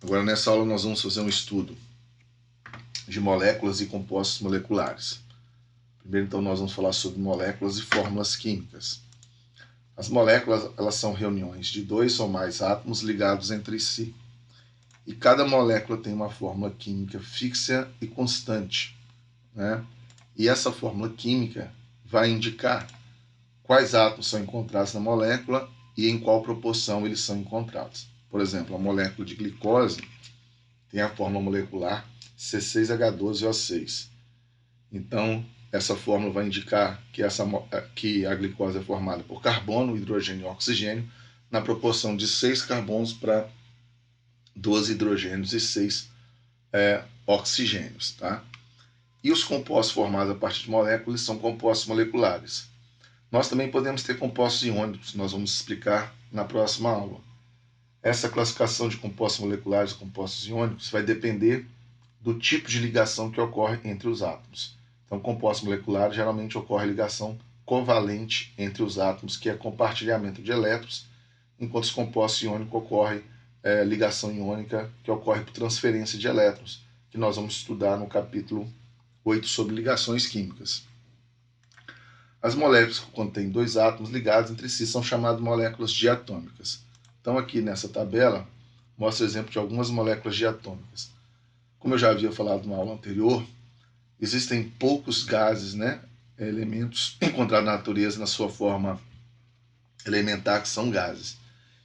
Agora, nessa aula, nós vamos fazer um estudo de moléculas e compostos moleculares. Primeiro, então, nós vamos falar sobre moléculas e fórmulas químicas. As moléculas, elas são reuniões de dois ou mais átomos ligados entre si. E cada molécula tem uma fórmula química fixa e constante, né? E essa fórmula química vai indicar quais átomos são encontrados na molécula e em qual proporção eles são encontrados. Por exemplo, a molécula de glicose tem a fórmula molecular C6H12O6. Então, essa fórmula vai indicar que a glicose é formada por carbono, hidrogênio e oxigênio, na proporção de 6 carbonos para 12 hidrogênios e 6 oxigênios. Tá? E os compostos formados a partir de moléculas são compostos moleculares. Nós também podemos ter compostos iônicos, nós vamos explicar na próxima aula. Essa classificação de compostos moleculares e compostos iônicos vai depender do tipo de ligação que ocorre entre os átomos. Então, compostos moleculares geralmente ocorre ligação covalente entre os átomos, que é compartilhamento de elétrons, enquanto os compostos iônicos ocorre ligação iônica, que ocorre por transferência de elétrons, que nós vamos estudar no capítulo 8 sobre ligações químicas. As moléculas que contêm dois átomos ligados entre si são chamadas moléculas diatômicas. Então, aqui nessa tabela, mostra exemplo de algumas moléculas diatômicas. Como eu já havia falado na aula anterior, existem poucos gases, né, elementos encontrados na natureza na sua forma elementar, que são gases.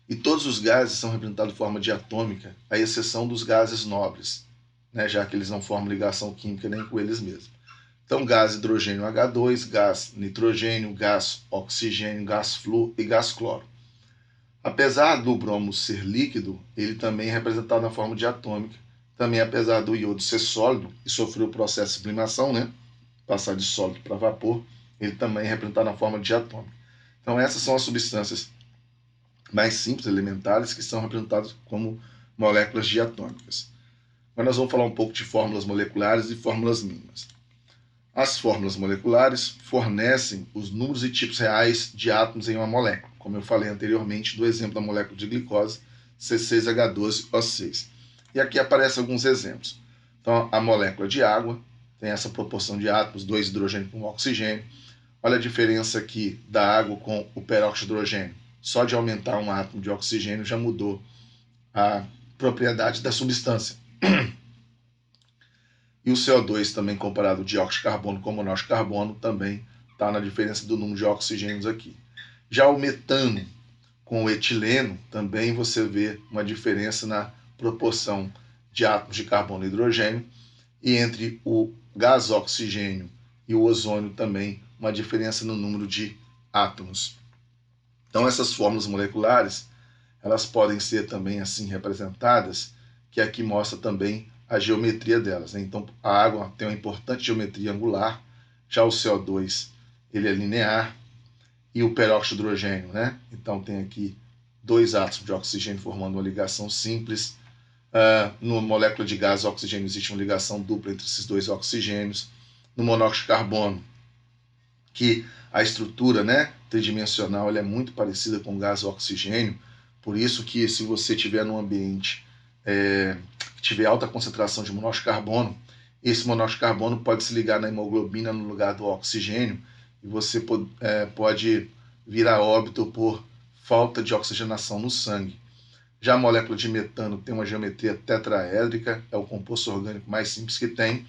E todos os gases são representados de forma diatômica, à exceção dos gases nobres, né, já que eles não formam ligação química nem com eles mesmos. Então, gás hidrogênio H2, gás nitrogênio, gás oxigênio, gás flúor e gás cloro. Apesar do bromo ser líquido, ele também é representado na forma diatômica. Também, apesar do iodo ser sólido e sofrer o processo de sublimação, né, passar de sólido para vapor, ele também é representado na forma diatômica. Então, essas são as substâncias mais simples, elementares, que são representadas como moléculas diatômicas. Agora nós vamos falar um pouco de fórmulas moleculares e fórmulas mínimas. As fórmulas moleculares fornecem os números e tipos reais de átomos em uma molécula, como eu falei anteriormente do exemplo da molécula de glicose, C6H12O6. E aqui aparecem alguns exemplos. Então, a molécula de água tem essa proporção de átomos, 2 hidrogênios com oxigênio. Olha a diferença aqui da água com o peróxido de hidrogênio. Só de aumentar um átomo de oxigênio já mudou a propriedade da substância. E o CO2 também comparado ao dióxido de carbono com monóxido de carbono também está na diferença do número de oxigênios aqui. Já o metano com o etileno também você vê uma diferença na proporção de átomos de carbono e hidrogênio, e entre o gás oxigênio e o ozônio também uma diferença no número de átomos. Então essas fórmulas moleculares, elas podem ser também assim representadas, que aqui mostra também a geometria delas, né? Então a água tem uma importante geometria angular, já o CO2 ele é linear, e o peróxido de hidrogênio, né? Então tem aqui dois átomos de oxigênio formando uma ligação simples. No molécula de gás oxigênio existe uma ligação dupla entre esses dois oxigênios. No monóxido de carbono, que a estrutura, né, tridimensional ela é muito parecida com o gás oxigênio, por isso que se você estiver num ambiente que tiver alta concentração de monóxido de carbono, esse monóxido de carbono pode se ligar na hemoglobina no lugar do oxigênio, e você pode vir a óbito por falta de oxigenação no sangue. Já a molécula de metano tem uma geometria tetraédrica, é o composto orgânico mais simples que tem,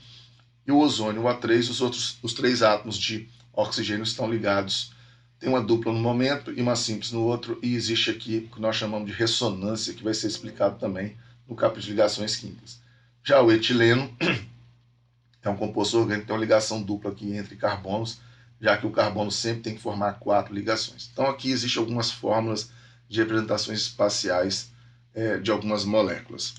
e o ozônio, o A3, os três átomos de oxigênio estão ligados. Tem uma dupla no momento e uma simples no outro, e existe aqui o que nós chamamos de ressonância, que vai ser explicado também no capítulo de ligações químicas. Já o etileno é um composto orgânico que tem uma ligação dupla aqui entre carbonos, já que o carbono sempre tem que formar 4 ligações. Então aqui existem algumas fórmulas de representações espaciais de algumas moléculas.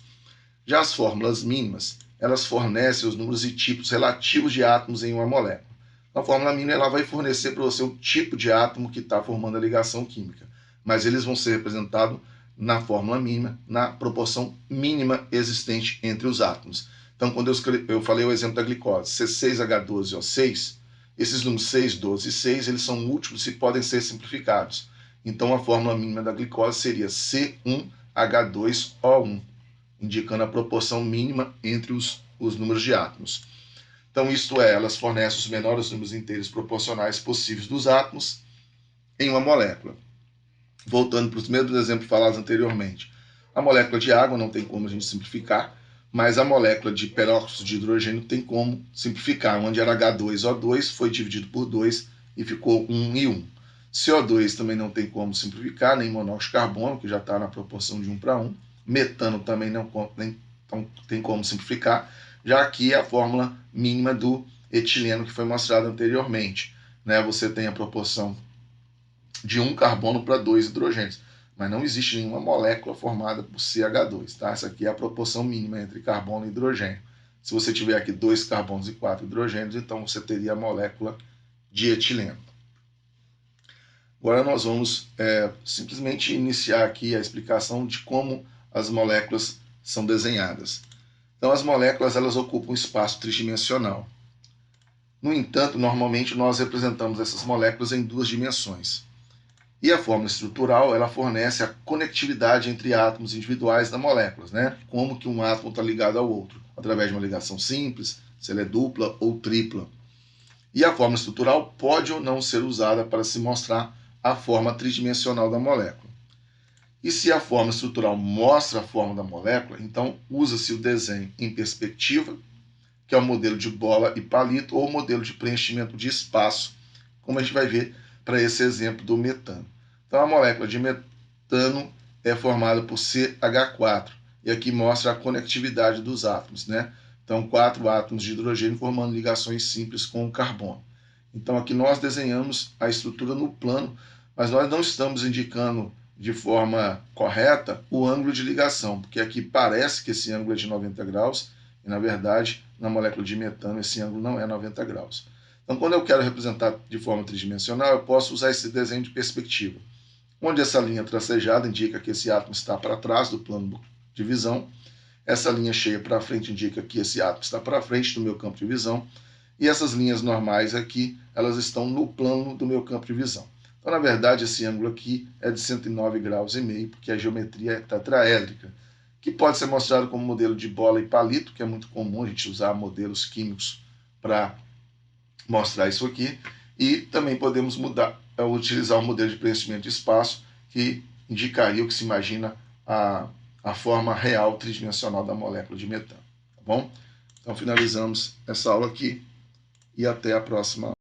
Já as fórmulas mínimas, elas fornecem os números e tipos relativos de átomos em uma molécula. A fórmula mínima ela vai fornecer para você o tipo de átomo que está formando a ligação química, mas eles vão ser representados na fórmula mínima, na proporção mínima existente entre os átomos. Então, quando eu falei o exemplo da glicose, C6H12O6, esses números 6, 12 e 6, eles são múltiplos e podem ser simplificados. Então, a fórmula mínima da glicose seria C1H2O1. indicando a proporção mínima entre os números de átomos. Então, isto é, elas fornecem os menores números inteiros proporcionais possíveis dos átomos em uma molécula. Voltando para os mesmos exemplos falados anteriormente, a molécula de água não tem como a gente simplificar, mas a molécula de peróxido de hidrogênio tem como simplificar, onde era H2O2, foi dividido por 2 e ficou 1 e 1. CO2 também não tem como simplificar, nem monóxido de carbono, que já está na proporção de 1 para 1. Metano também não tem como simplificar, já aqui é a fórmula mínima do etileno que foi mostrado anteriormente. Né? Você tem a proporção de 1 carbono para 2 hidrogênios, mas não existe nenhuma molécula formada por CH2. Tá? Essa aqui é a proporção mínima entre carbono e hidrogênio. Se você tiver aqui 2 carbonos e 4 hidrogênios, então você teria a molécula de etileno. Agora nós vamos simplesmente iniciar aqui a explicação de como as moléculas são desenhadas. Então as moléculas elas ocupam um espaço tridimensional. No entanto, normalmente nós representamos essas moléculas em 2 dimensões. E a fórmula estrutural ela fornece a conectividade entre átomos individuais da molécula, né? Como que um átomo está ligado ao outro, através de uma ligação simples, se ela é dupla ou tripla. E a fórmula estrutural pode ou não ser usada para se mostrar a forma tridimensional da molécula. E se a fórmula estrutural mostra a forma da molécula, então usa-se o desenho em perspectiva, que é o modelo de bola e palito, ou o modelo de preenchimento de espaço, como a gente vai ver para esse exemplo do metano. Então a molécula de metano é formada por CH4, e aqui mostra a conectividade dos átomos, né? Então 4 átomos de hidrogênio formando ligações simples com o carbono. Então aqui nós desenhamos a estrutura no plano, mas nós não estamos indicando de forma correta o ângulo de ligação, porque aqui parece que esse ângulo é de 90 graus, e na verdade, na molécula de metano, esse ângulo não é 90 graus. Então, quando eu quero representar de forma tridimensional, eu posso usar esse desenho de perspectiva, onde essa linha tracejada indica que esse átomo está para trás do plano de visão, essa linha cheia para frente indica que esse átomo está para frente do meu campo de visão, e essas linhas normais aqui, elas estão no plano do meu campo de visão. Então, na verdade, esse ângulo aqui é de 109 graus e meio, porque a geometria é tetraédrica, que pode ser mostrado como modelo de bola e palito, que é muito comum a gente usar modelos químicos para mostrar isso aqui, e também podemos utilizar o modelo de preenchimento de espaço, que indicaria o que se imagina a forma real tridimensional da molécula de metano. Tá bom? Então finalizamos essa aula aqui e até a próxima.